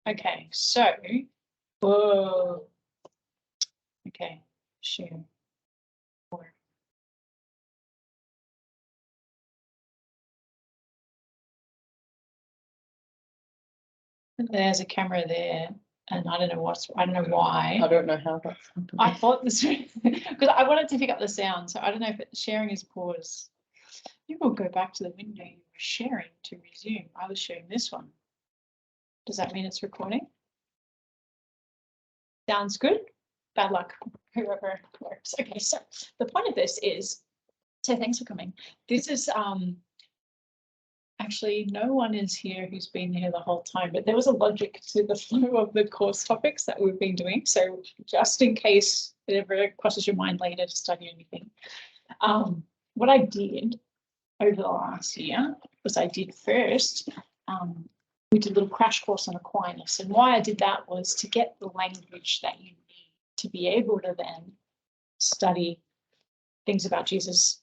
Okay, so, whoa. Okay, share. There's a camera there, and I don't know why. I don't know how that's happened. I thought this because I wanted to pick up the sound, so I don't know if sharing is paused. You will go back to the window you were sharing to resume. I was sharing this one. Does that mean it's recording? Sounds good? Bad luck, whoever works. Okay, so the point of this is, so thanks for coming. This is actually no one is here who's been here the whole time, but there was a logic to the flow of the course topics that we've been doing. So just in case it ever crosses your mind later to study anything, what I did over the last year was I did first, we did a little crash course on Aquinas. And why I did that was to get the language that you need to be able to then study things about Jesus,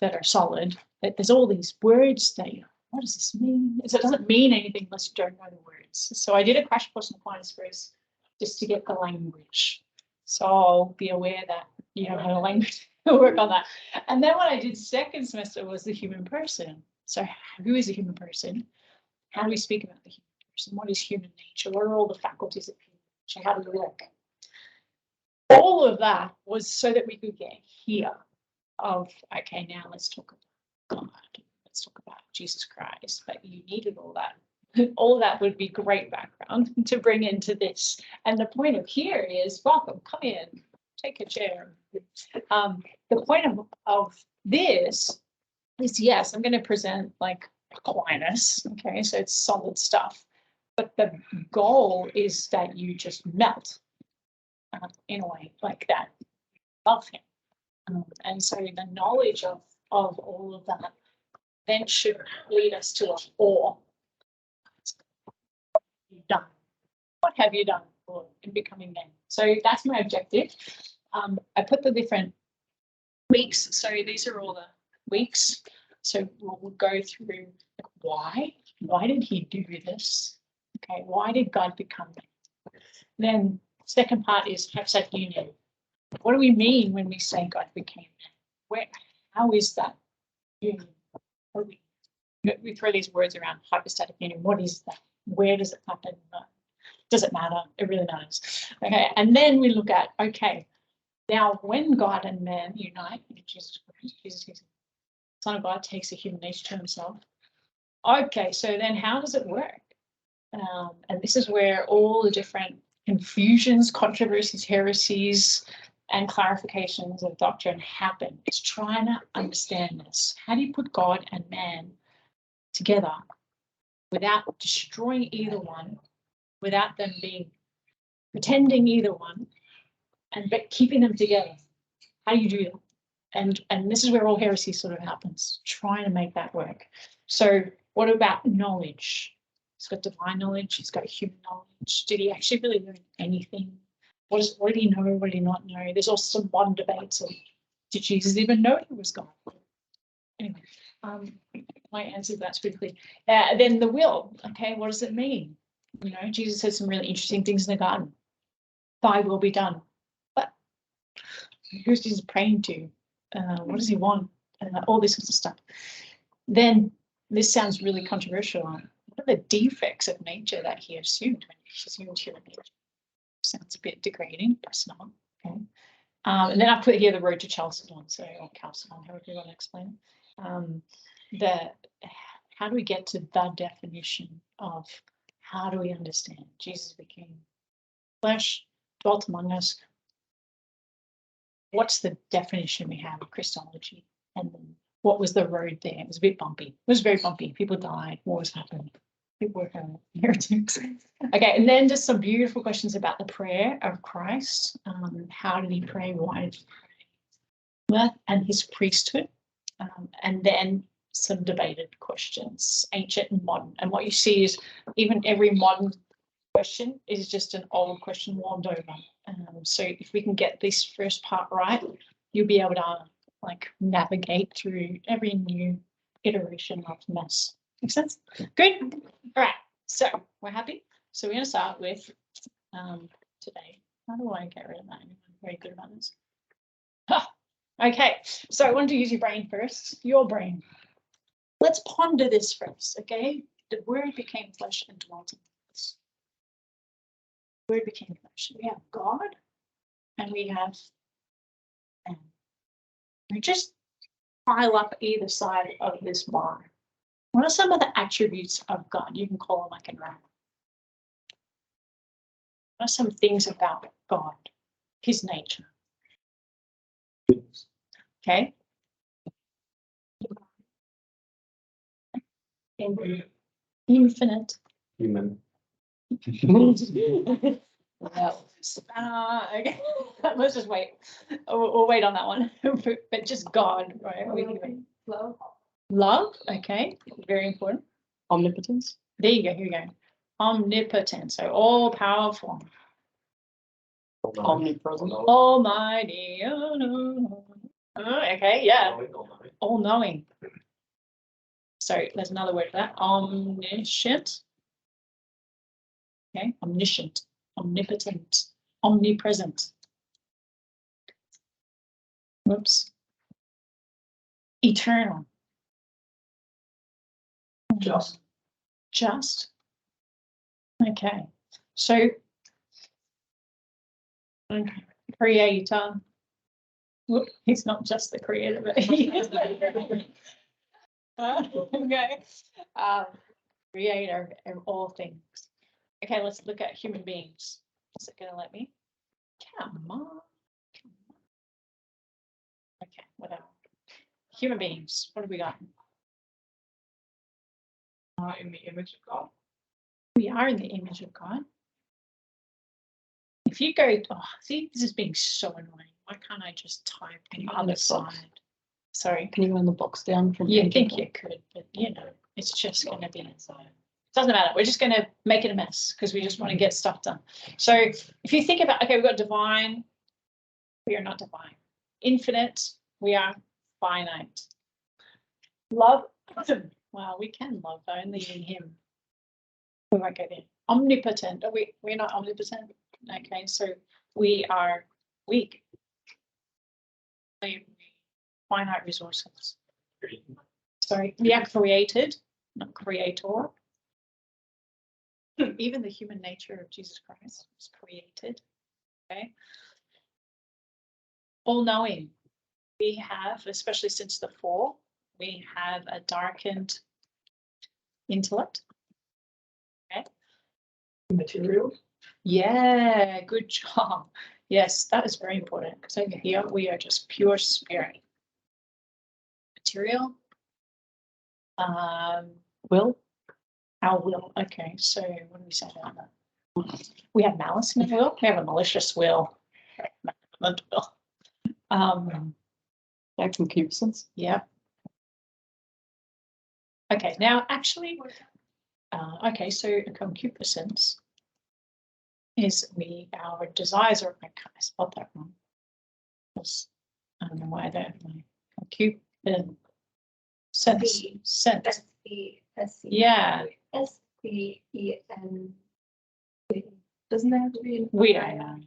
that are solid. That there's all these words that what does this mean? So it doesn't mean anything unless you don't know the words. So I did a crash course on Aquinas first just to get the language. So I'll be aware that you have a language to work on that. And then what I did second semester was the human person. So who is a human person? How do we speak about the human person? What is human nature? What are all the faculties of human nature? How do we work? All of that was so that we could get here of, okay, now let's talk about God. Let's talk about Jesus Christ. But you needed all that. All of that would be great background to bring into this. And the point of here is, welcome, come in, take a chair. The point of this is, yes, I'm going to present like Aquinas, okay, so it's solid stuff. But the goal is that you just melt in a way like that. Love him. And so the knowledge of all of that then should lead us to a awe. Done. What have you done in becoming men? So that's my objective. I put the different weeks. So these are all the weeks. So we'll go through why. Why did he do this? Okay, why did God become man? Then second part is hypostatic union. What do we mean when we say God became man? How is that union? We throw these words around, hypostatic union. What is that? Where does it happen? Does it matter? It really matters. Okay, and then we look at, okay, now when God and man unite in Jesus Christ, Jesus, Son of God, takes a human nature to himself. Okay, so then how does it work? And this is where all the different confusions, controversies, heresies, and clarifications of doctrine happen. It's trying to understand this. How do you put God and man together without destroying either one, without them being pretending either one, but keeping them together? How do you do that? And this is where all heresy sort of happens, trying to make that work. So what about knowledge? He's got divine knowledge, he's got human knowledge. Did he actually really learn anything? What did he know? What did he not know? There's also some modern debates of, did Jesus even know he was God? Anyway, my answer to that's quickly. Then the will, okay, what does it mean? Jesus said some really interesting things in the garden. Thy will be done. But who's Jesus praying to? What does he want? All this sort of stuff. Then this sounds really controversial. What are the defects of nature that he assumed when he assumed human nature? Sounds a bit degrading, but it's not. Okay. And then I put here the road to Chalcedon, or Chalcedon, however you want to explain it. How do we get to the definition of how do we understand Jesus became flesh, dwelt among us? What's the definition we have of Christology? And then what was the road there? It was a bit bumpy. It was very bumpy. People died. Wars happened. People were heretics. Okay, and then just some beautiful questions about the prayer of Christ. How did he pray? Why did he pray? And his priesthood. And then some debated questions, ancient and modern. And what you see is even every modern question is just an old question warmed over. So if we can get this first part right, you'll be able to navigate through every new iteration of mess. Make sense? Good. All right. So we're happy. So we're going to start with today. How do I get rid of that? I'm very good about this. Okay, so I want to use your brain first, your brain. Let's ponder this first, okay? The Word became flesh and dwelt among us. The Word became flesh. We have God and we have man. We just pile up either side of this bar. What are some of the attributes of God? You can call them like in random. What are some things about God, his nature? Okay. Infinite. Human. Well, okay. Let's just wait. We'll wait on that one. But just God, right? Love. Love, okay, very important. Omnipotence. There you go. Here we go. Omnipotent, so all powerful. Omnipresent. Almighty. Oh, no. Okay, yeah. All knowing. So there's another word for that. Omniscient. Okay, omniscient, omnipotent, omnipresent. Whoops. Eternal. Just. Just. Okay. So creator. Whoop, he's not just the creator, but he is the okay. Creator of all things. Okay, let's look at human beings. Is it gonna let me? Come on. Okay, whatever. Human beings. What have we got? In the image of God. We are in the image of God. If you go, oh, see, this is being so annoying. Why can't I just type on the other side? Sorry. Can you go in the box down from? You think you could, but you know, it's just going to be inside. Doesn't matter. We're just going to make it a mess because we just want to get stuff done. So if you think about, okay, we've got divine. We are not divine. Infinite. We are finite. Love. Wow, we can love only in him. We won't go there. Omnipotent. Are we're not omnipotent. Okay, so we are weak. Finite resources. Sorry, we are created, not creator. Even the human nature of Jesus Christ was created. Okay. All-knowing. We have, especially since the fall, we have a darkened intellect. Okay. Material. Yeah, good job. Yes, that is very important. So here we are just pure spirit. Material. Will. Our will. Okay, so what do we say about that? We have malice in the will. We have a malicious will. Concupiscence. Yeah. Okay, now actually, okay, so concupiscence is our desires are, I spelled that wrong. I don't know why I don't have my concupiscence. Sense. Yeah. S-P-E-N. Doesn't there have to be? We don't know.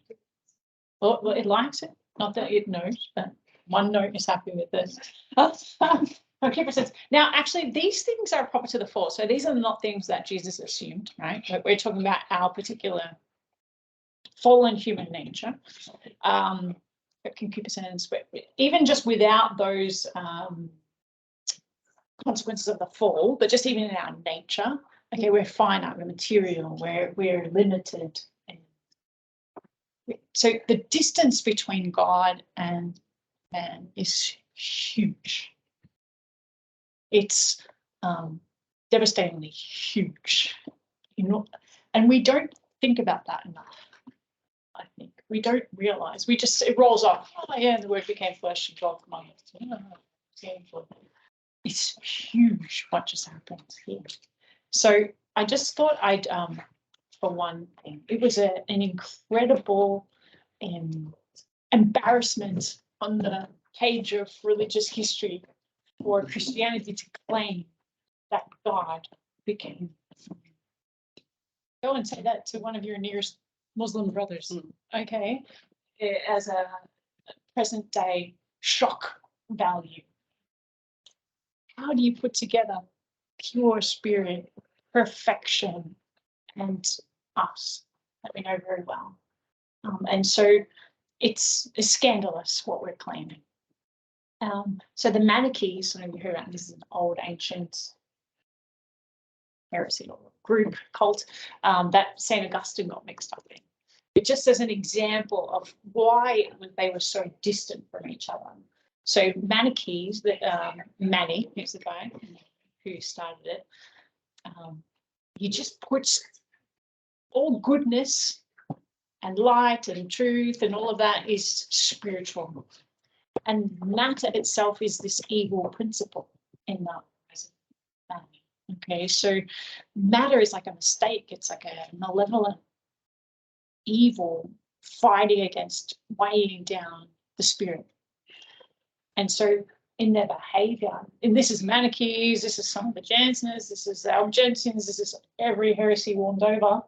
Well, it likes it. Not that it knows, but one note is happy with this. Concupiscence. Now, actually, these things are proper to the fall. So these are not things that Jesus assumed, right? But we're talking about our particular fallen human nature. But concupiscence, even just without those consequences of the fall, but just even in our nature, okay, we're finite, we're material, we're limited. So the distance between God and man is huge. It's devastatingly huge. You know, and we don't think about that enough. I think we don't realize. We just it rolls off. Oh yeah, the Word became flesh and dwelt among us. It's huge what just happened here. So I just thought I'd for one thing, it was an incredible embarrassment on the page of religious history for Christianity to claim that God became Go and say that to one of your nearest Muslim brothers, okay, as a present day shock value. How do you put together pure spirit, perfection, and us that we know very well? And so it's scandalous what we're claiming. So the Manichees, I know you heard about this, is an old ancient heresy or group cult that St. Augustine got mixed up in. But just as an example of why they were so distant from each other. So Manichees, Mani, who's the guy who started it, he just puts all goodness and light and truth and all of that is spiritual. And matter itself is this evil principle in that present manner. Okay, so matter is like a mistake. It's like a malevolent evil fighting against weighing down the spirit. And so in their behavior, and this is Manichees, this is some of the Jansenists, this is the Albigensians, this is every heresy warmed over.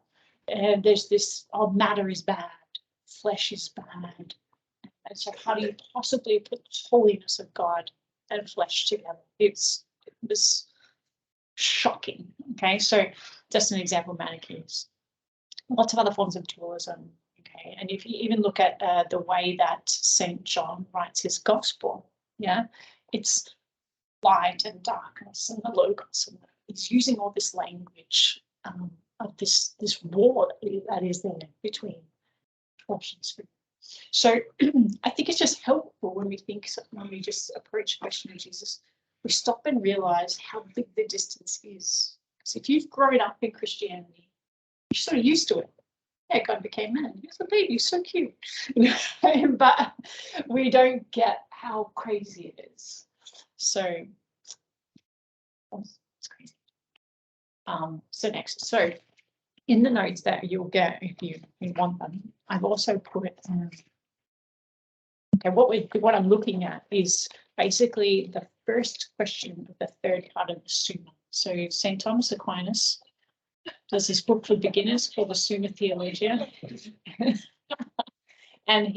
And there's this, oh, matter is bad, flesh is bad. And so how do you possibly put the holiness of God and flesh together? It was shocking. Okay, so just an example, Manichees. Lots of other forms of dualism. Okay, and if you even look at the way that St. John writes his gospel, yeah, it's light and darkness and the logos, and it's using all this language of this war that is there between flesh and spirit. So I think it's just helpful when we just approach the question of Jesus, we stop and realize how big the distance is. Because if you've grown up in Christianity, you're sort of used to it. Yeah, God became man. He's a baby, so cute. But we don't get how crazy it is. So it's crazy. So next, so in the notes that you'll get if you want them, I've also put okay, what I'm looking at is basically the first question of the third part of the Summa. So St. Thomas Aquinas does this book for beginners called the Summa Theologia. And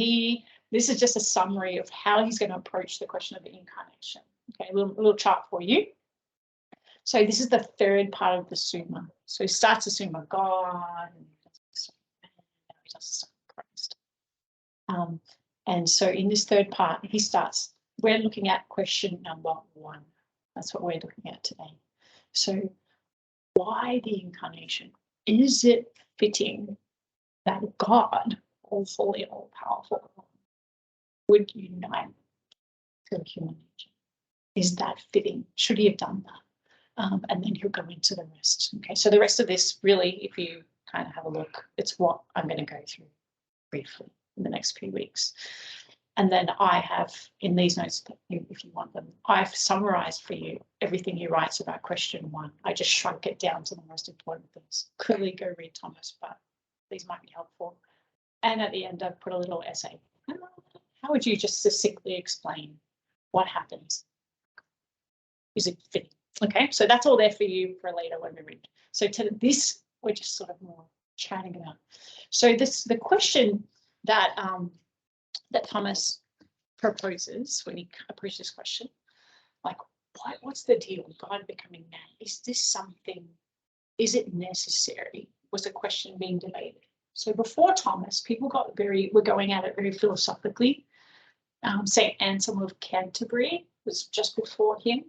this is just a summary of how he's going to approach the question of the incarnation. Okay, a little chart for you. So this is the third part of the Summa. So he starts the Summa, God, and he does Christ. And so in this third part, we're looking at question number 1. That's what we're looking at today. So why the incarnation? Is it fitting that God, all holy, all powerful, would unite to human nature? Is that fitting? Should he have done that? And then he'll go into the rest. Okay, so the rest of this, really, if you kind of have a look, it's what I'm going to go through briefly in the next few weeks. And then I have in these notes, if you want them, I've summarized for you everything he writes about question 1. I just shrunk it down to the most important things. Clearly go read Thomas, but these might be helpful. And at the end, I've put a little essay. How would you just succinctly explain what happens? Is it fitting? Okay, so that's all there for you for later when we read. So to this, we're just sort of more chatting about. So the question that that Thomas proposes when he approaches this question, like, what's the deal with God becoming man? Is this something? Is it necessary? Was the question being debated? So before Thomas, people were going at it very philosophically. St. Anselm of Canterbury was just before him,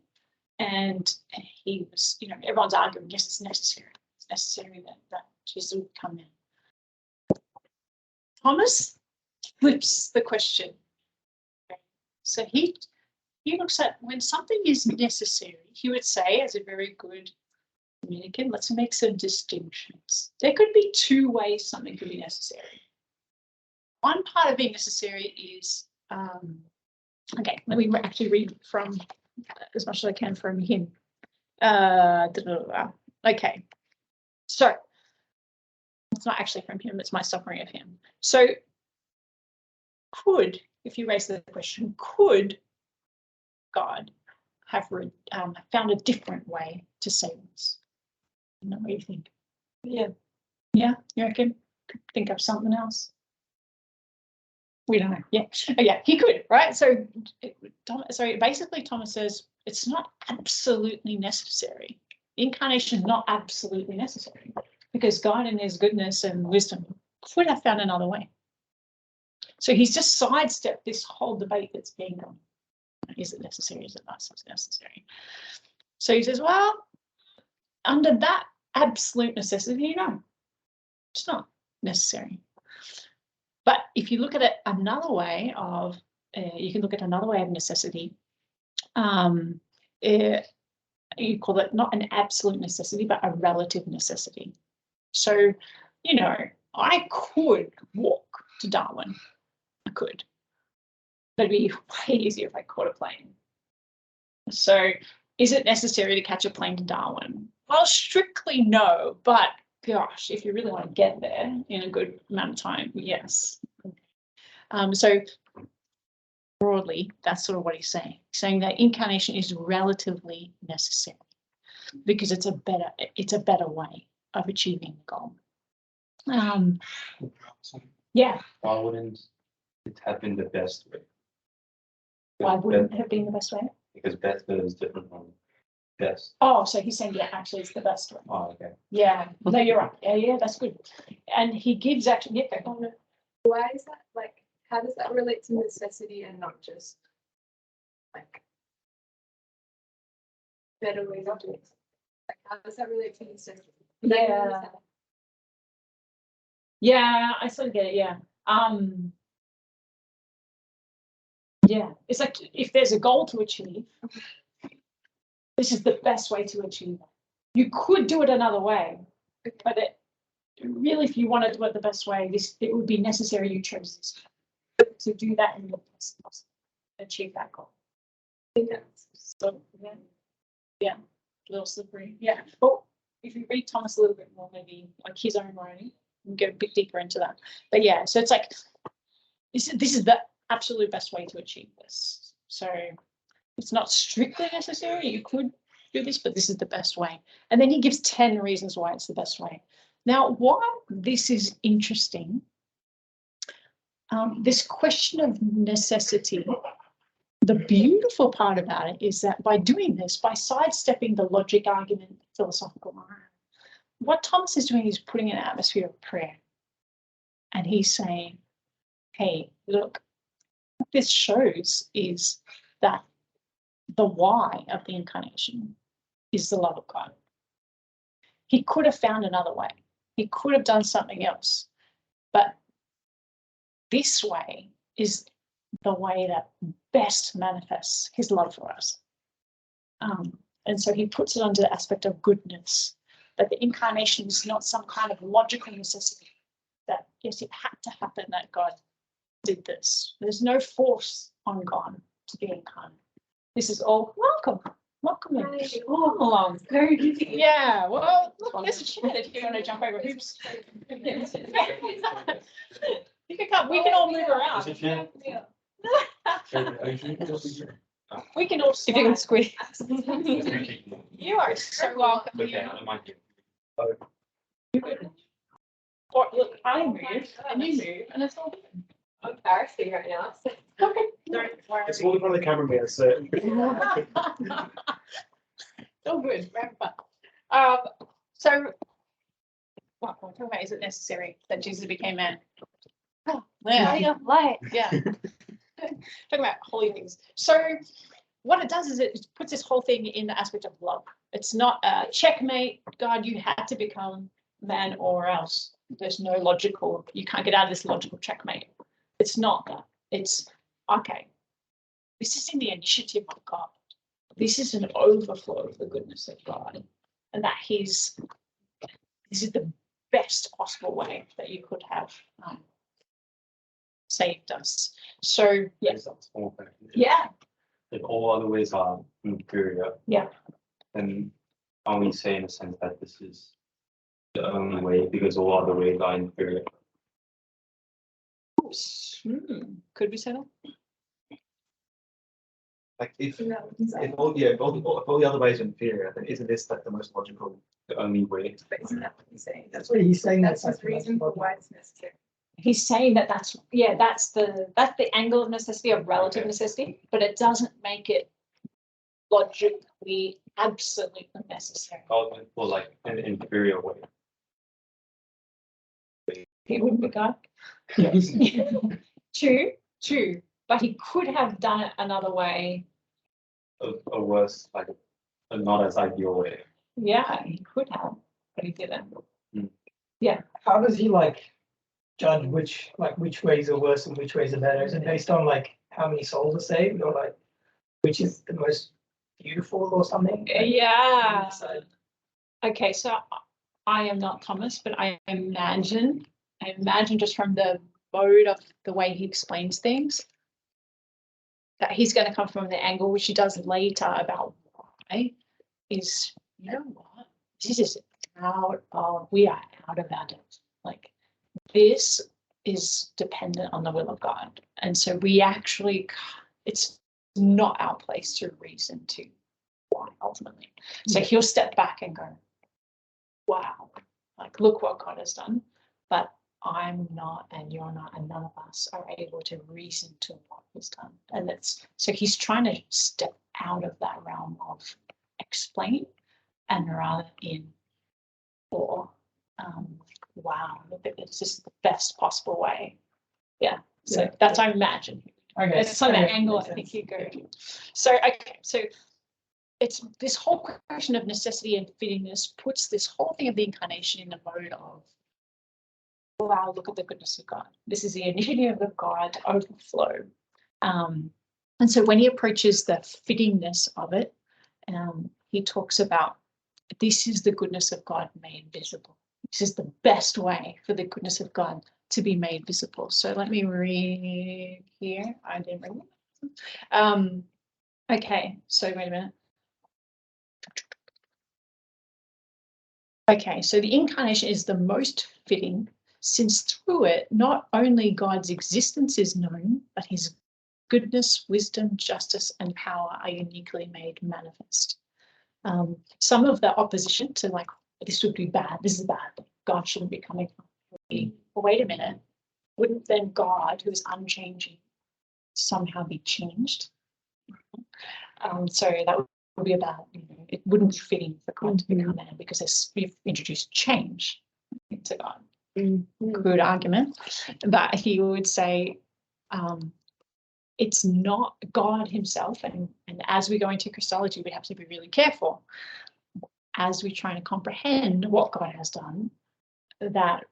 and he was, everyone's arguing, yes, it's necessary. It's necessary that Jesus would come in. Thomas flips the question. So he looks at when something is necessary, he would say, as a very good communicant, let's make some distinctions. There could be 2 ways something could be necessary. One part of being necessary is, okay, let me actually read from as much as I can from him. Okay, so it's not actually from him, it's my summary of him. So if you raise the question, could God have found a different way to save us? What do you think? Yeah, Yeah, you reckon? Could think of something else. We don't know. Yeah, oh, yeah, he could, right? So, basically, Thomas says it's not absolutely necessary. Incarnation is not absolutely necessary because God, in His goodness and wisdom, could have found another way. So he's just sidestepped this whole debate that's being on. Is it necessary? Is it not necessary? So he says, well, under that absolute necessity, no, it's not necessary. But if you look at it another way of, you can look at another way of necessity. You call it not an absolute necessity, but a relative necessity. So, you know, I could walk to Darwin. I could. But it'd be way easier if I caught a plane. So, is it necessary to catch a plane to Darwin? Well, strictly no, but gosh, if you really want to get there in a good amount of time, yes. So broadly, that's sort of what he's saying. He's saying that incarnation is relatively necessary because it's a better way of achieving the goal. Yeah. Why wouldn't it have been the best way? Why wouldn't it have been the best way? Because better is different from best. Oh, so he's saying, yeah, actually it's the best way. Oh, okay. Yeah, no, you're right. Yeah, that's good. And he gives actually, yeah, Why is that? Like, how does that relate to necessity and not just like better ways of doing it? Like, how does that relate to necessity? Yeah, I sort of get it. Yeah. Yeah, it's like if there's a goal to achieve, this is the best way to achieve it. You could do it another way, but really, if you want to do it the best way, it would be necessary you chose this to do that in the best possible, achieve that goal. So yeah, a little slippery. Yeah, but if you read Thomas a little bit more, maybe like his own writing, and go a bit deeper into that. But yeah, so it's like this is the absolute best way to achieve this. So it's not strictly necessary. You could do this, but this is the best way. And then he gives 10 reasons why it's the best way. Now, why this is interesting, this question of necessity, the beautiful part about it is that by doing this, by sidestepping the logic argument, philosophical argument, what Thomas is doing is putting an atmosphere of prayer. And he's saying, hey, look, what this shows is that the why of the incarnation is the love of God. He could have found another way. He could have done something else. But this way is the way that best manifests his love for us. And so he puts it under the aspect of goodness, that the incarnation is not some kind of logical necessity, that yes, it had to happen that God did this. There's no force on God to be incarnate. This is all welcome. Welcome in. All along. Very easy. Yeah, well, look, there's a chair if you want to jump over hoops. You can come, we can all move around. We can all If you can squeeze. You are so welcome. Okay, I don't mind you. Or look, I move and you move and it's all good. I'm embarrassing right now. Okay. Don't worry. It's all in front of the cameraman, so. Oh, good. Wrap up. So, what we're talking about, is it necessary that Jesus became man? Oh, yeah. Light. Yeah. Talking about holy things. So, what it does is it puts this whole thing in the aspect of love. It's not a checkmate. God, you had to become man or else. There's no logical, you can't get out of this logical checkmate. It's not that. It's, okay, this is in the initiative of God. This is an overflow of the goodness of God. And that this is the best possible way that you could have saved us. So, yes. Yeah. If all other ways are inferior, Yeah. then are we saying in a sense that this is the only way because all other ways are inferior? Could we say that? Like if No, if all the other ways are inferior, then isn't this like the most logical? The only way. but isn't that what he's saying? That's what he's saying. That's like his reason for why it's necessary. He's saying that that's the angle of necessity, of relative Okay. necessity, but it doesn't make it logically absolutely necessary. Or like an inferior way. He wouldn't be God. Yes. True, but he could have done it another way. A worse, like a not as ideal way. Yeah, he could have, but he didn't. How does he like judge which ways are worse and which ways are better? Is it based on like how many souls are saved, or like which is the most beautiful or something? Like, Yeah. decide? Okay, so I am not Thomas, but I imagine just from the mode of the way he explains things, that he's going to come from the angle which he does later about why is, you know what, this is we are out of our depth. Like, this is dependent on the will of God. And so we actually, it's not our place to reason to why ultimately. So he'll step back and go, wow, like, look what God has done. But I'm not, and you're not, and none of us are able to reason to what was done. And so he's trying to step out of that realm of explain and rather in or wow, it's just the best possible way. Yeah. So Yeah. that's I imagine. Okay. It's on okay, that angle I makes think sense. you go. So okay, so it's this whole question of necessity and fittingness puts this whole thing of the incarnation in the mode of, wow, look at the goodness of God. This is the initiative of God to overflow. And so when he approaches the fittingness of it, he talks about, this is the goodness of God made visible. This is the best way for the goodness of God to be made visible. So let me read here. I didn't read it. Okay, so wait a minute. Okay, so the incarnation is the most fitting, since through it, not only God's existence is known, but his goodness, wisdom, justice, and power are uniquely made manifest. Some of the opposition to, like, this would be bad, this is bad, God shouldn't be coming from me. Well, wait a minute, wouldn't then God, who is unchanging, somehow be changed? So that would be about, it wouldn't be fitting for God to become man, because we've introduced change into God. Good argument, but he would say it's not God himself, and as we go into Christology, we have to be really careful as we try to comprehend what God has done, that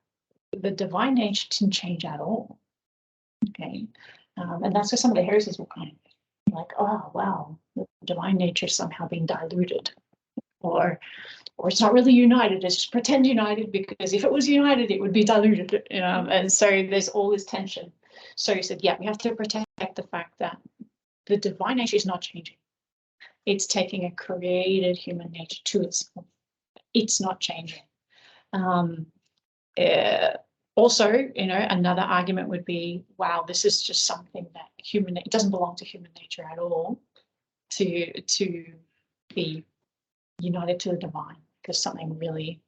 the divine nature didn't change at all. Okay, and that's where some of the heresies will come. Like, oh wow, the divine nature is somehow being diluted, or it's not really united, it's just pretend united, because if it was united it would be diluted, and so there's all this tension. So he said, yeah, we have to protect the fact that the divine nature is not changing. It's taking a created human nature to itself. It's not changing. Also, another argument would be, wow, this is just something that it doesn't belong to human nature at all to be united to the divine. There's something really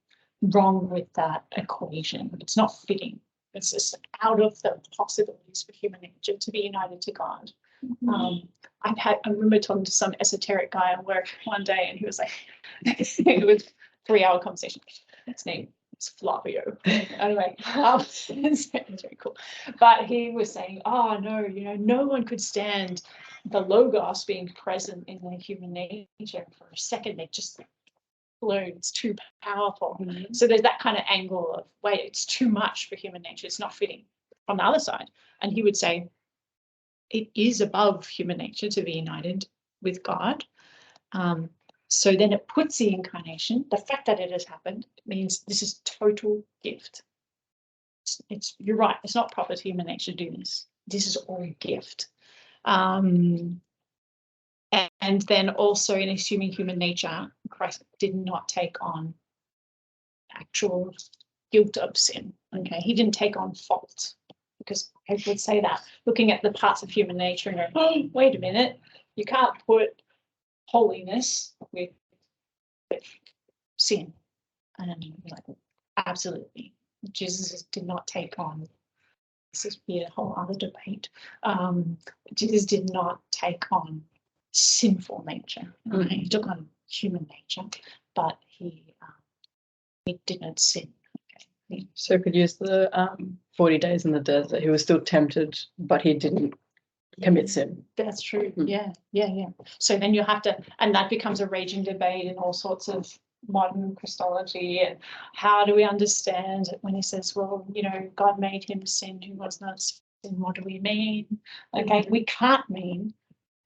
wrong with that equation. It's not fitting. It's just out of the possibilities for human nature to be united to God. I remember talking to some esoteric guy at work one day, and he was like, it was a 3-hour conversation. His name is Flavio. Anyway, it's very cool. But he was saying, oh no, no one could stand the Logos being present in the human nature for a second. They just explode. It's too powerful. So there's that kind of angle of, wait, it's too much for human nature. It's not fitting. On the other side, and he would say, it is above human nature to be united with God. So then it puts the incarnation, the fact that it has happened, means this is total gift. You're right, it's not proper to human nature to do this. This is all gift. And then also, in assuming human nature, Christ did not take on actual guilt of sin. Okay, he didn't take on fault, because people would say that, looking at the parts of human nature and go, oh, wait a minute, You can't put holiness with sin. And like, absolutely, Jesus did not take on. This is be a whole other debate. Jesus did not take on sinful nature. Right? He took on human nature, but he didn't sin. Okay. So could use the 40 days in the desert. He was still tempted, but he didn't commit sin. That's true. Mm. Yeah. So then you have to, and that becomes a raging debate in all sorts of modern Christology. And how do we understand it when he says, well, God made him sin who was not sin? What do we mean? Okay, we cannot mean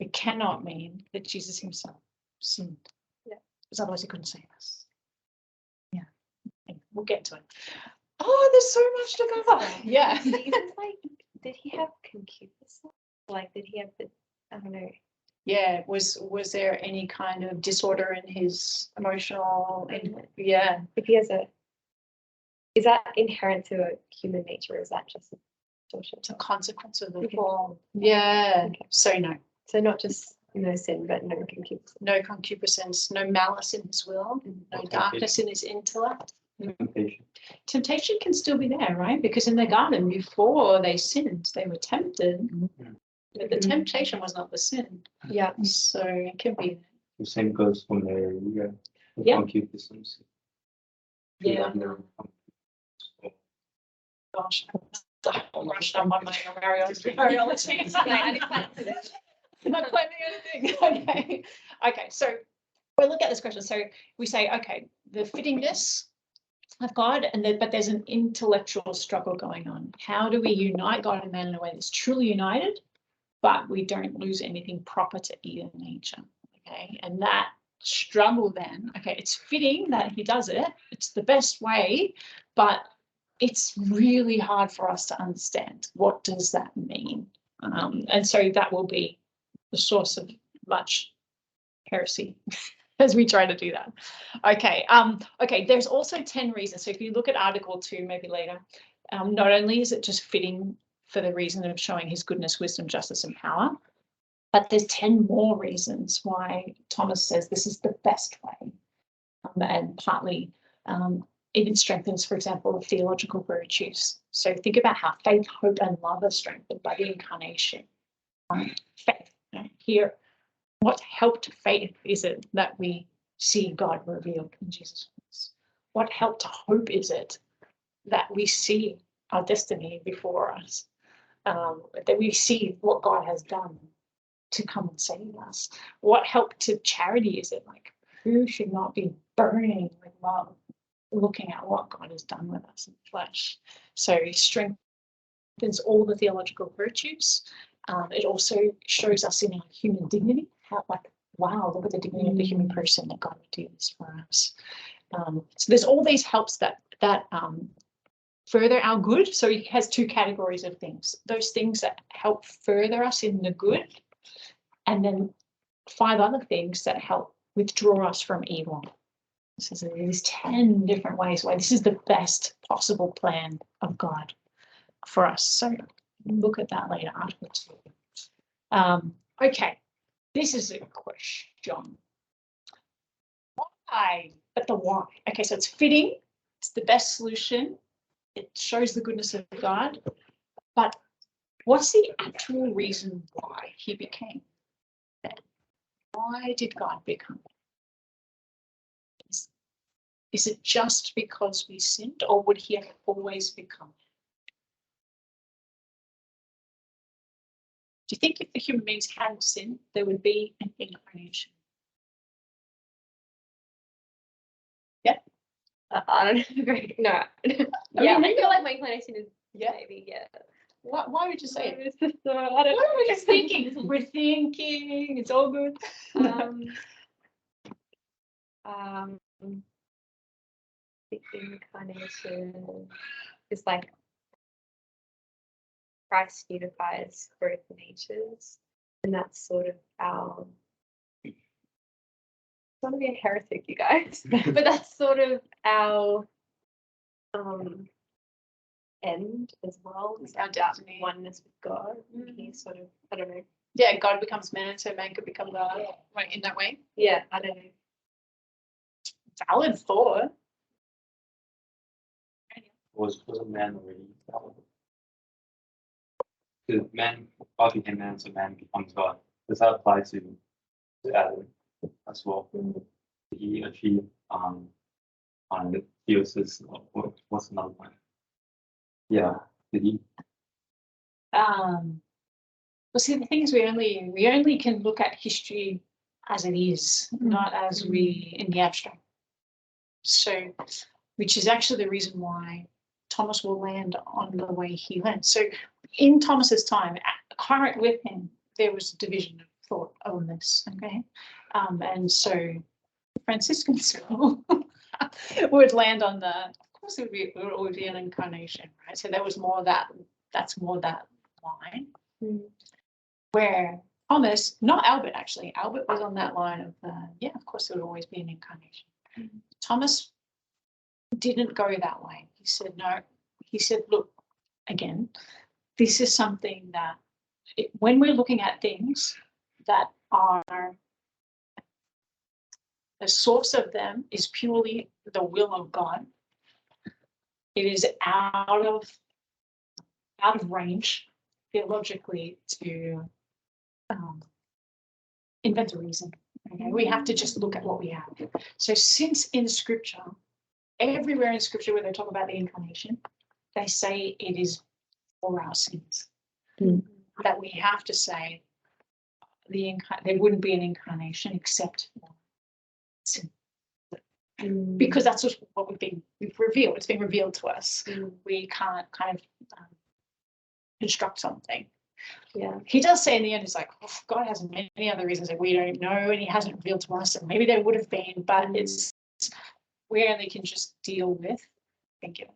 that Jesus himself sinned. Yeah. Because otherwise he couldn't save us. Yeah. We'll get to it. Oh, there's so much to cover. Yeah. Even did he have concupiscence? Did he have the, I don't know. Yeah, was there any kind of disorder in his emotional? Yeah, If he has is that inherent to a human nature, or is that just social? it's a consequence of the Okay. fall. Yeah. Okay. So no not just no sin, but no concupiscence. no concupiscence, no malice in his will, no darkness in his intellect. Temptation. Temptation can still be there, right? Because in the garden, before they sinned, they were tempted. But the temptation was not the sin. Yeah. So it can be. The same goes for Mary. Yeah. Concupiscence. Yeah. No. Gosh, I'm rushed up on my Mariology. I'm not claiming anything. Okay. So we look at this question. So we say, okay, the fittingness of God, but there's an intellectual struggle going on. How do we unite God and man in a way that's truly united, but we don't lose anything proper to either nature? Okay, and that struggle then, okay, it's fitting that he does it. It's the best way, but it's really hard for us to understand. What does that mean? And so that will be the source of much heresy as we try to do that. Okay. Okay. There's also 10 reasons. So if you look at Article 2, maybe later, not only is it just fitting for the reason of showing his goodness, wisdom, justice, and power, but there's 10 more reasons why Thomas says this is the best way. And partly it strengthens, for example, the theological virtues. So think about how faith, hope, and love are strengthened by the Incarnation. Faith, here, what helped faith is it that we see God revealed in Jesus Christ? What helped hope is it that we see our destiny before us, that we see what God has done to come and save us? What help to charity is it? Who should not be burning with love, looking at what God has done with us in the flesh? So it strengthens all the theological virtues. It also shows us in our human dignity, how wow, look at the dignity of the human person that God would do this for us. So there's all these helps that further our good. So he has 2 categories of things: those things that help further us in the good, and then 5 other things that help withdraw us from evil. So there's 10 different ways why this is the best possible plan of God for us. So look at that later, Article 2. Okay, this is a question. Why? But the why. Okay, so it's fitting. It's the best solution. It shows the goodness of God. But what's the actual reason why he became that? Why did God become that? Is it just because we sinned, or would he have always become? Do you think if the human beings hadn't sinned, there would be an incarnation? Yeah. I don't agree. No. Yeah. I feel like my inclination is Yeah. maybe, yeah. Why would you say it? It's just, I don't We're know. just thinking. We're thinking. It's all good. The incarnation is like Christ unifies both natures, and that's sort of our. I want to be a heretic, you guys, but that's sort of our end as well. It's Our our destiny. oneness with God. He sort of, I don't know, Yeah, God becomes man, so man could become God. Right, in that way. Yeah, I don't know. Valid thought. Was a man already? Because man, God became man, so man becomes God. Does that apply to Adam as well? Did he achieve on the theosis? What's another one? Yeah, did he? Well, see, the thing is, we only can look at history as it is, not as we in the abstract. So, which is actually the reason why Thomas will land on the way he lands. So, in Thomas's time, current with him, there was a division of thought on this. Okay, and so Franciscans would land on the. Of course, it would be an incarnation, right? So there was more that. That's more that line. Where Thomas, not Albert actually, Albert was on that line of yeah, of course there would always be an incarnation. Thomas didn't go that way. He said no. He said, look, again, this is something that when we're looking at things that are the source of them is purely the will of God, it is out of range theologically to invent a reason. Okay? We have to just look at what we have. So since in scripture, everywhere in scripture where they talk about the incarnation, they say it is for our sins. That we have to say there wouldn't be an incarnation except for sin. Because that's just what we've revealed. It's been revealed to us. We can't kind of construct something. Yeah. He does say in the end, it's like, oh, God has many other reasons that we don't know, and he hasn't revealed to us, and maybe there would have been, but it's we only can just deal with. Thank you.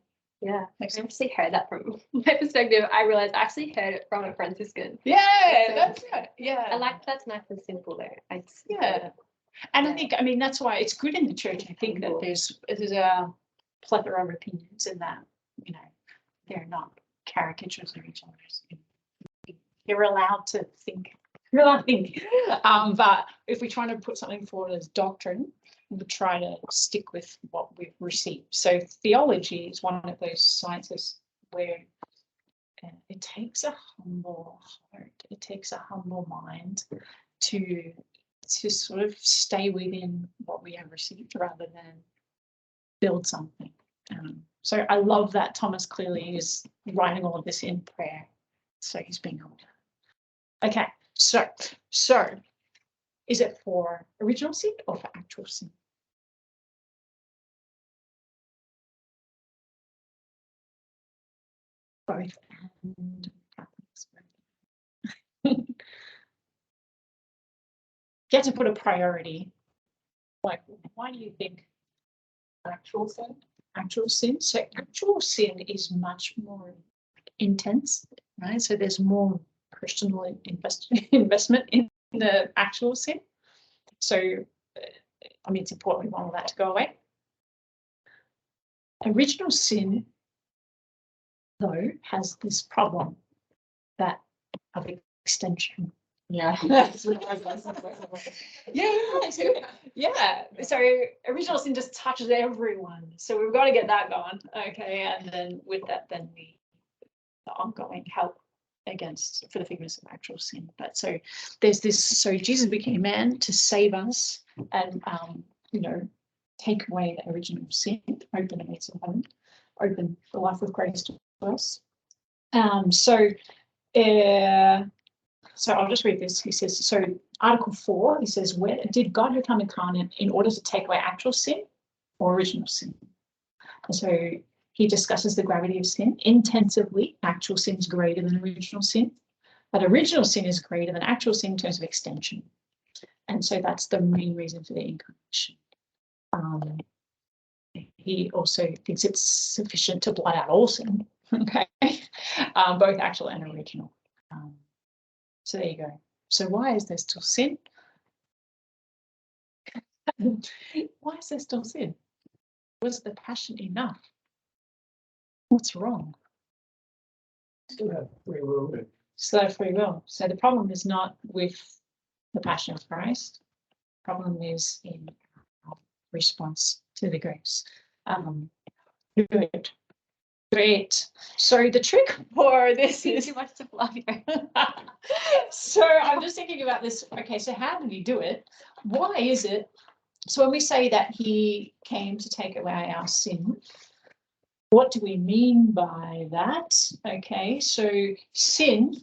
Yeah, I actually heard that from my perspective. I realized I actually heard it from a Franciscan. Yeah, that's it. Yeah. I like that's nice and simple though. Yeah. And I think, I mean, that's why it's good in the church. I think that there's a plethora of opinions in that, you know, they're not caricatures of each other's. You're allowed to think. You're allowed to think. But if we're trying to put something forward as doctrine, we try to stick with what we've received. So theology is one of those sciences where it takes a humble heart, it takes a humble mind to sort of stay within what we have received rather than build something. So I love that Thomas clearly is writing all of this in prayer. So he's being humble. Okay, so is it for original sin or for actual sin? Both. And get to put a priority. Like, why do you think actual sin? Actual sin. So actual sin is much more intense, right? So there's more personal investment in the actual sin. So, I mean, it's important we want all that to go away. Original sin, though, has this problem that of extension. Yeah. Yeah. So original sin just touches everyone. So we've got to get that going. Okay. And then with that, then the ongoing help for the forgiveness of actual sin. But so there's this, so Jesus became man to save us and, take away the original sin, open the gates of heaven, open the life with grace to us. So I'll just read this. He says, so Article 4, he says, where did God become incarnate in order to take away actual sin or original sin? And so he discusses the gravity of sin intensively. Actual sin is greater than original sin, but original sin is greater than actual sin in terms of extension. And so that's the main reason for the incarnation. He also thinks it's sufficient to blot out all sin, okay, both actual and original. So there you go. So why is there still sin? Why is there still sin? Was the passion enough? What's wrong? Still have free will. still have free will. So the problem is not with the passion of Christ. The problem is in our response to the grace. Good. Great. So the trick for this is Too much to fluff here. so I'm just thinking about this. Okay, so how did he do it? Why is it? So when we say that he came to take away our sin, what do we mean by that? Okay, so sin,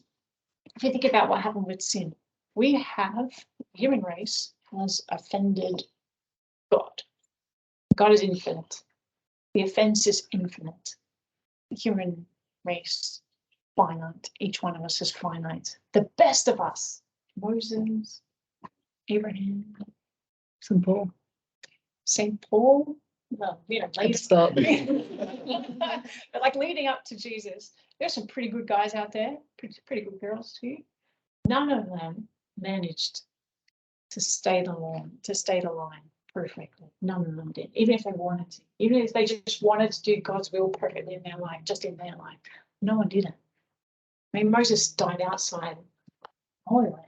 if you think about what happened with sin, we have, the human race has offended God. God is infinite. The offense is infinite. The human race, finite. Each one of us is finite. The best of us, Moses, Abraham, St. Paul. St. Paul, well, later. Start. But like leading up to Jesus, there's some pretty good guys out there, pretty good girls too. None of them managed to stay the line perfectly. None of them did, even if they wanted to, even if they just wanted to do God's will perfectly in their life, just in their life. No one did it. I mean, Moses died outside Holy Land.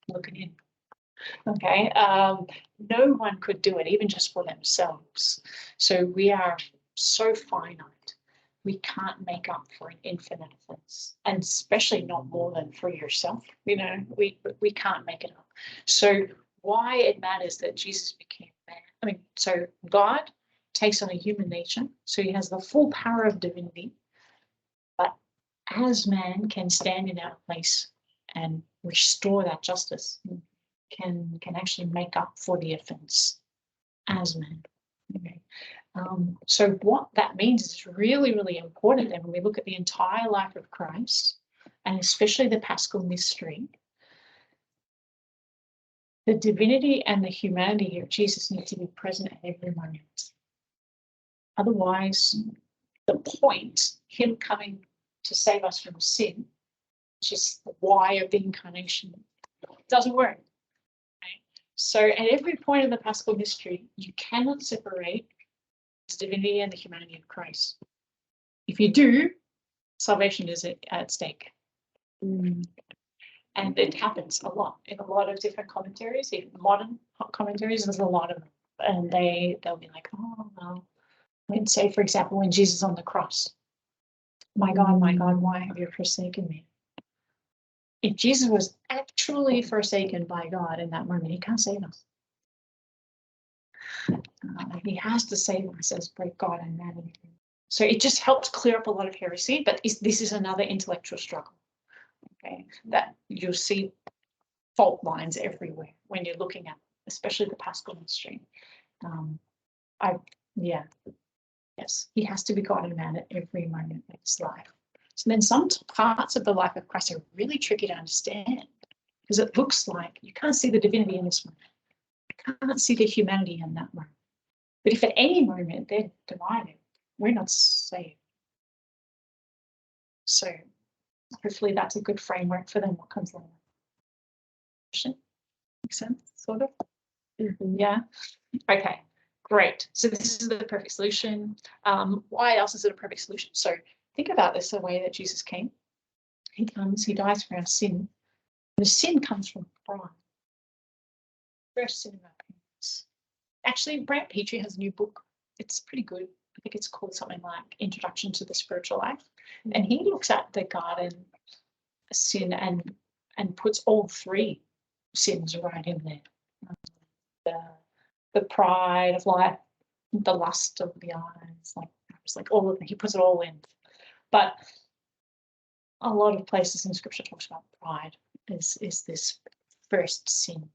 Look at him. Okay, no one could do it, even just for themselves. So we are so finite. We can't make up for an infinite offense, and especially not more than for yourself. We can't make it up. So why it matters that Jesus became man? I mean, so God takes on a human nature, so he has the full power of divinity, but as man can stand in our place and restore that justice. Can actually make up for the offense as man. Okay. So what that means is really, really important that when we look at the entire life of Christ, and especially the Paschal mystery, the divinity and the humanity of Jesus need to be present at every moment. Otherwise, the point, him coming to save us from sin, which is the why of the Incarnation, doesn't work. So at every point in the Paschal mystery, you cannot separate the divinity and the humanity of Christ. If you do, salvation is at stake. And it happens a lot in a lot of different commentaries, even modern commentaries, there's a lot of them. And they'll be like, oh, well. And say, for example, when Jesus is on the cross, my God, why have you forsaken me? If Jesus was actually forsaken by God in that moment, he can't save us. He has to save us as both God and man. So it just helps clear up a lot of heresy, but this is another intellectual struggle. Okay, that you'll see fault lines everywhere when you're looking at, especially the Paschal mystery. Yes, he has to be God and man at every moment of his life. So then some parts of the life of Christ are really tricky to understand because it looks like you can't see the divinity in this moment. You can't see the humanity in that moment. But if at any moment they're divided, we're not saved. So hopefully that's a good framework for them what comes later. Makes sense, sort of? Yeah. Okay, great. So this is the perfect solution. Why else is it a perfect solution? So think about this, the way that Jesus came. He comes, he dies for our sin. The sin comes from pride. First sin of our parents. Actually, Brant Petrie has a new book. It's pretty good. I think it's called something like Introduction to the Spiritual Life. And he looks at the garden sin and puts all three sins right in there. The pride of life, the lust of the eyes, like all of them. He puts it all in. But a lot of places in scripture talks about pride is this first sin.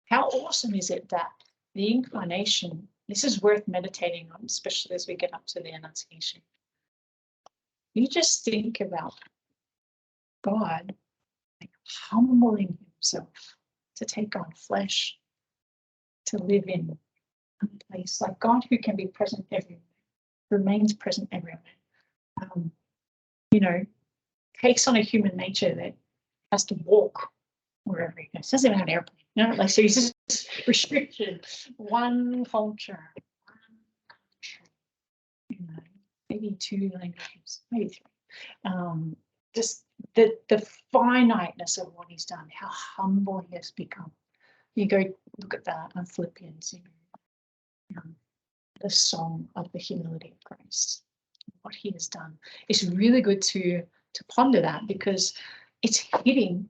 How awesome is it that the Incarnation, this is worth meditating on, especially as we get up to the Annunciation. You just think about God humbling himself to take on flesh, to live in a place like God who can be present everywhere, remains present everywhere. Takes on a human nature that has to walk wherever he goes. Doesn't even have an airplane. So he's just restricted. One culture, maybe two languages, maybe three. Just the finiteness of what he's done, how humble he has become. You go look at that on Philippians, the song of the humility of Christ, what he has done. It's really good to ponder that, because it's healing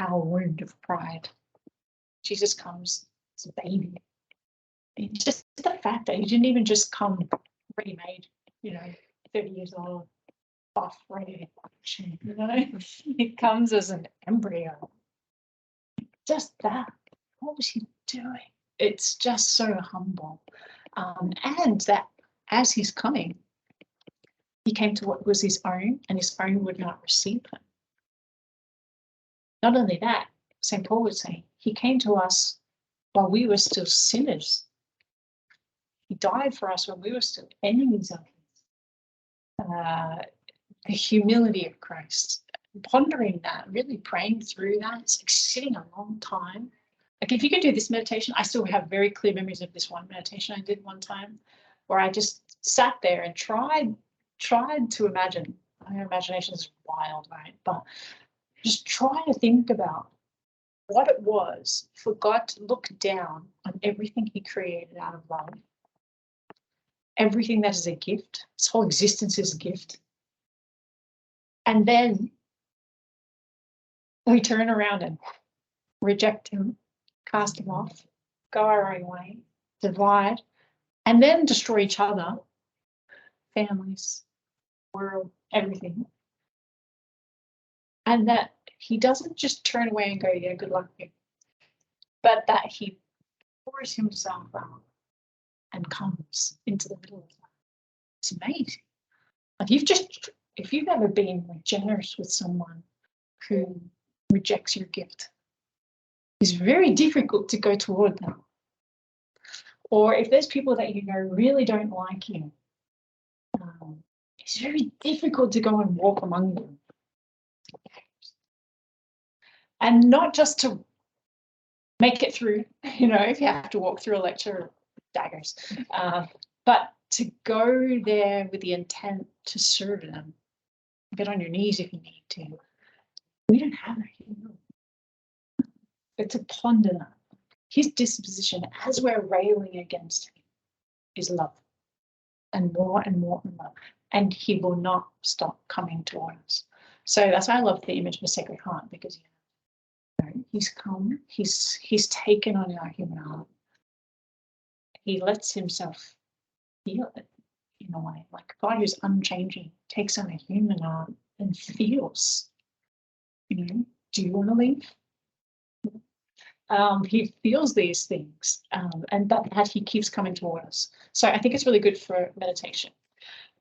our wound of pride. Jesus comes as a baby. It's just the fact that he didn't even just come ready-made, 30 years old, buff, ready to action, He comes as an embryo. Just that. What was he doing? It's just so humble. And that as he's coming, he came to what was his own, and his own would not receive him. Not only that, St. Paul would say, he came to us while we were still sinners. He died for us when we were still enemies of him. The humility of Christ. Pondering that, really praying through that, it's like sitting a long time. Like if you can do this meditation, I still have very clear memories of this one meditation I did one time, where I just sat there and tried to imagine. My imagination is wild, right? But just try to think about what it was for God to look down on everything he created out of love. Everything that is a gift. His whole existence is a gift. And then we turn around and reject him, cast him off, go our own way, divide, and then destroy each other, families, world, everything. And that he doesn't just turn away and go, yeah, good luck to you, but that he pours himself out and comes into the middle of that. It's amazing. Like if you've ever been generous with someone who rejects your gift, it's very difficult to go toward them. Or if there's people that really don't like you, it's very difficult to go and walk among them. And not just to make it through, if you have to walk through a lecture, daggers, but to go there with the intent to serve them. Get on your knees if you need to. We don't have that. But to ponder that. His disposition, as we're railing against him, is love. And more and more and more. And he will not stop coming toward us. So that's why I love the image of the Sacred Heart, because he's come, he's taken on our human heart. He lets himself feel it in a way. Like God who's unchanging takes on a human heart and feels. Do you want to leave? He feels these things, and that he keeps coming toward us. So I think it's really good for meditation.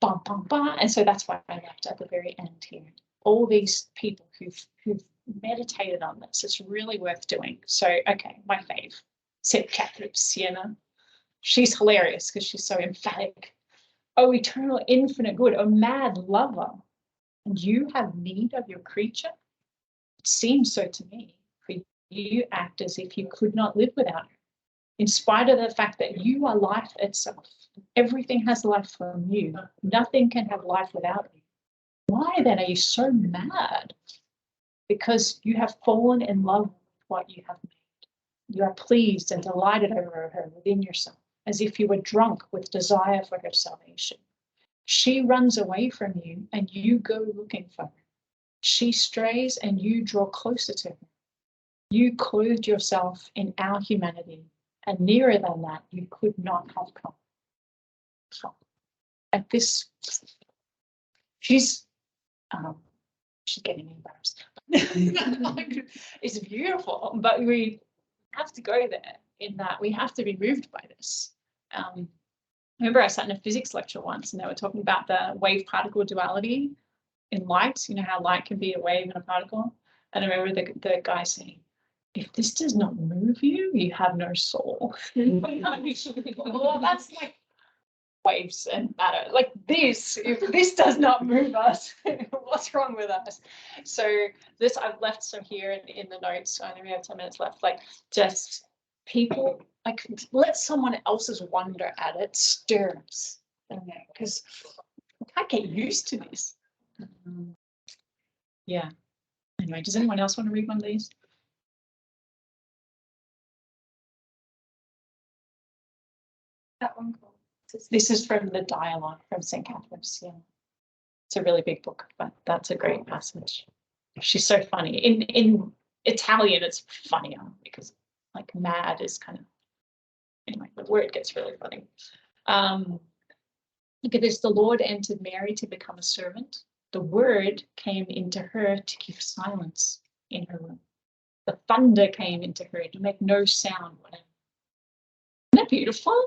Bum, bum, bum. And so that's why I left at the very end here. All these people who've meditated on this, it's really worth doing. So, okay, my fave, St. Catherine of Siena. She's hilarious because she's so emphatic. Oh, eternal, infinite good, oh, mad lover. And you have need of your creature? It seems so to me. For you act as if you could not live without her, in spite of the fact that you are life itself. Everything has life from you. Nothing can have life without you. Why then are you so mad? Because you have fallen in love with what you have made. You are pleased and delighted over her within yourself, as if you were drunk with desire for her salvation. She runs away from you and you go looking for her. She strays and you draw closer to her. You clothed yourself in our humanity, and nearer than that you could not have come. At this, she's getting embarrassed. It's beautiful, but we have to go there in that we have to be moved by this. I remember I sat in a physics lecture once and they were talking about the wave-particle duality in light, how light can be a wave and a particle. And I remember the guy saying, if this does not move you, you have no soul. Well, that's like waves and matter. Like this, if this does not move us, what's wrong with us? So this I've left some here in the notes. I only have 10 minutes left. Like just people, like let someone else's wonder at it stir us. Because I can't get used to this. Yeah. Anyway, does anyone else want to read one of these? That one called. This is from the dialogue from St. Catherine's. Yeah. It's a really big book, but that's a great passage. She's so funny. In Italian, it's funnier because like mad is kind of, anyway, the word gets really funny. Look at this. The Lord entered Mary to become a servant. The word came into her to keep silence in her room. The thunder came into her to make no sound. Isn't that beautiful?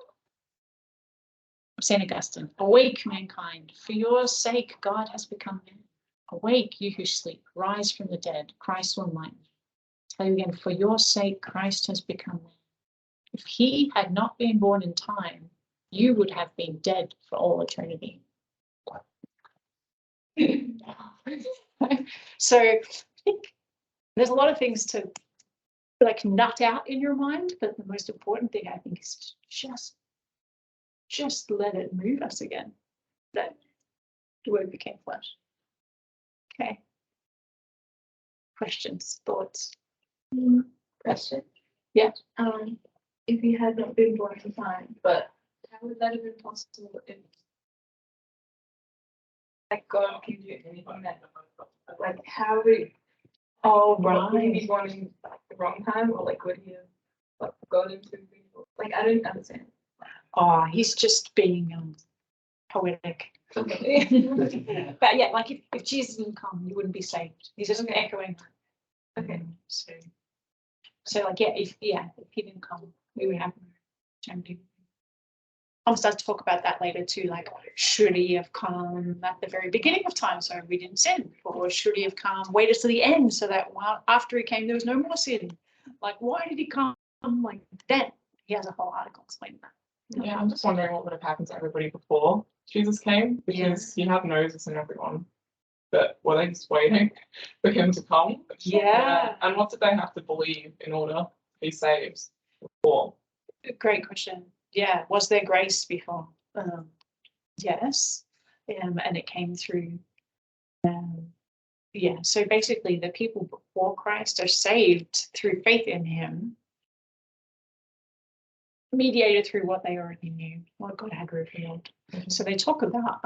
St. Augustine, awake, mankind, for your sake God has become man. Awake, you who sleep, rise from the dead, Christ will enlighten you. Tell you again, for your sake Christ has become man. If he had not been born in time, you would have been dead for all eternity. So I think there's a lot of things to like nut out in your mind, but the most important thing I think is to just let it move us again. That the word became flesh. Okay. Questions, thoughts? Question. Yeah. If you had not been born in time, but how would that have been possible if like God can do anything that like how would would he be born in like the wrong time or like would he have like gone into like I don't understand. Oh, he's just being poetic. But yeah, like if Jesus didn't come, you wouldn't be saved. He's just echoing that. Okay. So like if he didn't come, we would have eternity. Tom starts to talk about that later too, like should he have come at the very beginning of time so we didn't sin, or should he have come waited to the end so that while after he came there was no more sin? Like why did he come like then? He has a whole article explaining that. Yeah, I'm just wondering what would have happened to everybody before Jesus came, because you have noses in everyone. But were they just waiting for him to come? Yeah. And what did they have to believe in order to be saved before? Great question. Yeah, was there grace before? Yes, and it came through. Yeah, so basically, the people before Christ are saved through faith in Him, mediated through what they already knew, what God had revealed. So they talk about,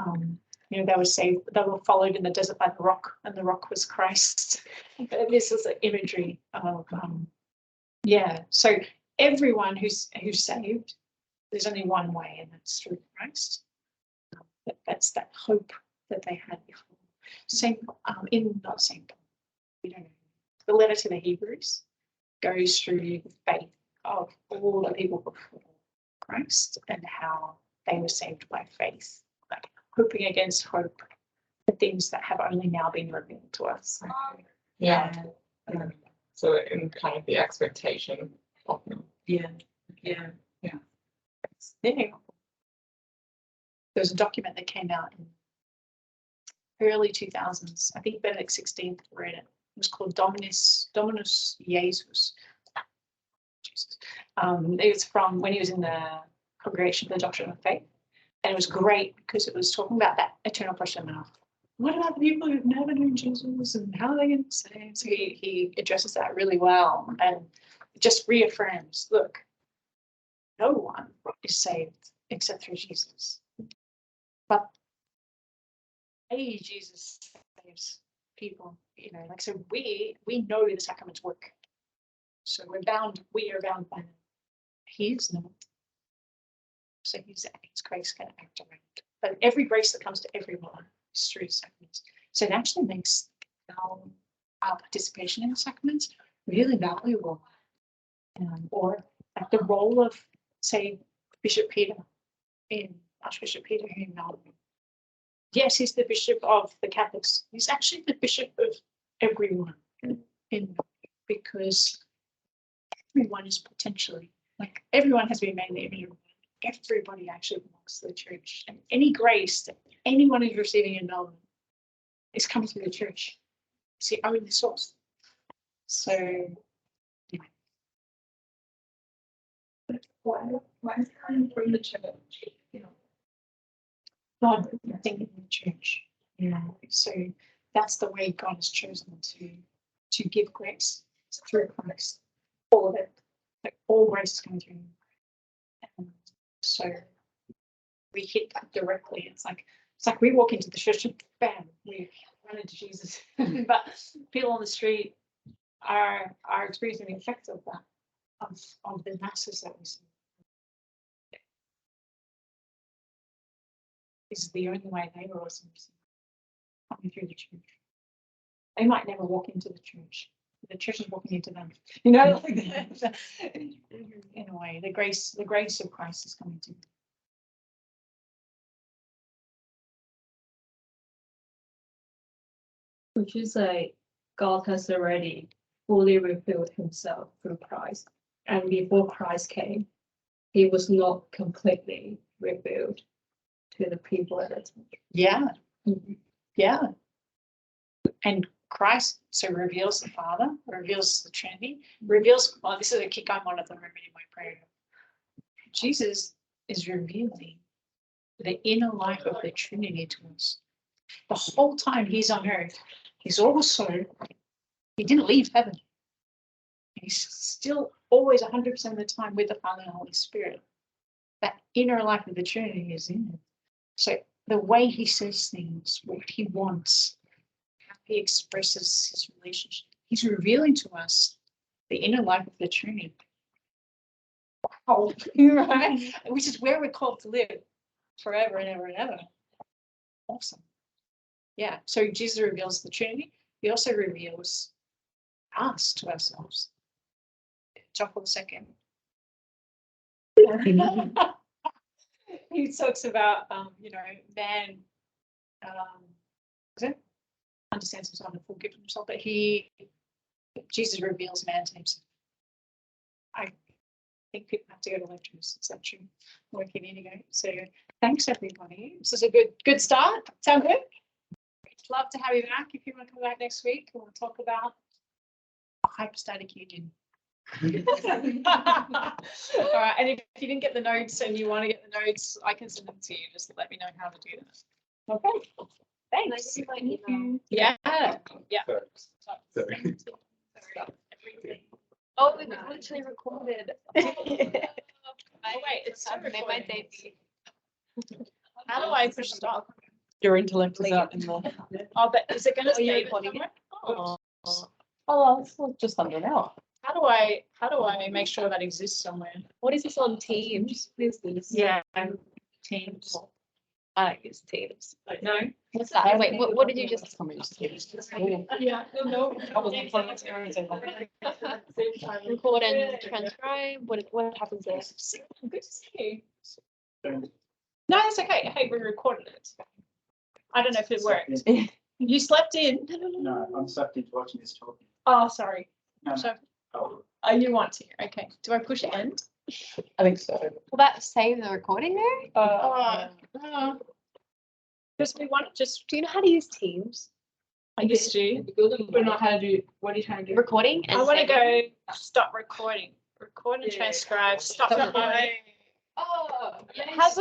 they were saved, they were followed in the desert by the rock, and the rock was Christ. This is an imagery of, So everyone who's saved, there's only one way, and that's through Christ. That's that hope that they had before. Not Saint Paul, we don't know. The letter to the Hebrews goes through the faith of all the people before Christ and how they were saved by faith, like hoping against hope, the things that have only now been revealed to us. Yeah. So in kind of the expectation of them. Yeah. There's a document that came out in early 2000s. I think Benedict XVI read it. It was called Dominus Jesus. Jesus. It was from when he was in the Congregation for the Doctrine of Faith. And it was great because it was talking about that eternal question of what about the people who've never known Jesus and how are they going to say? So he addresses that really well and just reaffirms, look, no one is saved except through Jesus. But Jesus saves people, so we know the sacraments work. So we are bound by them. He's not. So his grace can act around. But every grace that comes to everyone is through sacraments. So it actually makes our participation in the sacraments really valuable. Or like the role of, say, Bishop Peter Archbishop Peter here in Melbourne. Yes, he's the bishop of the Catholics. He's actually the bishop of everyone, because everyone is potentially, like everyone has been made in the image of God. Everybody actually belongs to the church. And any grace that anyone is receiving in Melbourne is coming through the church. It's the only source. So, anyway. Why is it coming from the church? God, I think in the church. So that's the way God has chosen to give grace through Christ. All of it. Like all grace is coming through him. And so we hit that directly. It's like we walk into the church and bam, we run into Jesus. But people on the street are experiencing the effects of that, of the masses that we see. This is the only way they were also coming through the church. They might never walk into the church. The church is walking into them. You know, like that. In a way, the grace of Christ is coming to them. Which is like God has already fully revealed himself through Christ. And before Christ came, he was not completely revealed to the people at that time. Yeah. Yeah. And Christ so reveals the Father, reveals the Trinity, reveals, well, this is a kick I wanted to remember in my prayer. Jesus is revealing the inner life of the Trinity to us. The whole time he's on earth, he's also, he didn't leave heaven. He's still always 100% of the time with the Father and Holy Spirit. That inner life of the Trinity is in him. So the way he says things, what he wants, how he expresses his relationship, he's revealing to us the inner life of the Trinity. Wow, right? Which is where we're called to live forever and ever and ever. Awesome. Yeah, so Jesus reveals the Trinity. He also reveals us to ourselves. Talk for a second. He talks about, man, understands himself and forgives himself, but Jesus reveals man to himself. I think people have to go to lectures. Is that true? Working in again. So thanks everybody. This is a good start. Sound good? Love to have you back. If you want to come back next week, we'll talk about a hypostatic union. All right, and if you didn't get the notes and you want to get the notes, I can send them to you. Just let me know how to do that. Okay. Thanks. Can I give you my email? Yeah. Sorry. Oh, it was literally recorded. Oh wait, it's so Made my debut. How do I push stop? Your intellect is out in the. Oh, but is it going to Are you stay recording somewhere? Oh, it's just under an hour. How do I make sure that exists somewhere? What is this on Teams? What is this? Yeah, Teams. I use Teams. No. What's that? Wait, what did you just? Yeah. No. Record and transcribe. What happens there? Good to see you. No, that's okay. Hey, we recorded it. I don't know if it worked. You slept in. No, I'm sucked into watching this talking. Oh, sorry. No, So, oh, you want to? Okay. Do I push end? I think so. Will that save the recording there? Because we want just. Do you know how to use Teams? I used to. But not how to do. What are you trying to do? Recording? I want to go stop recording. Record and transcribe. Stop. Oh, how's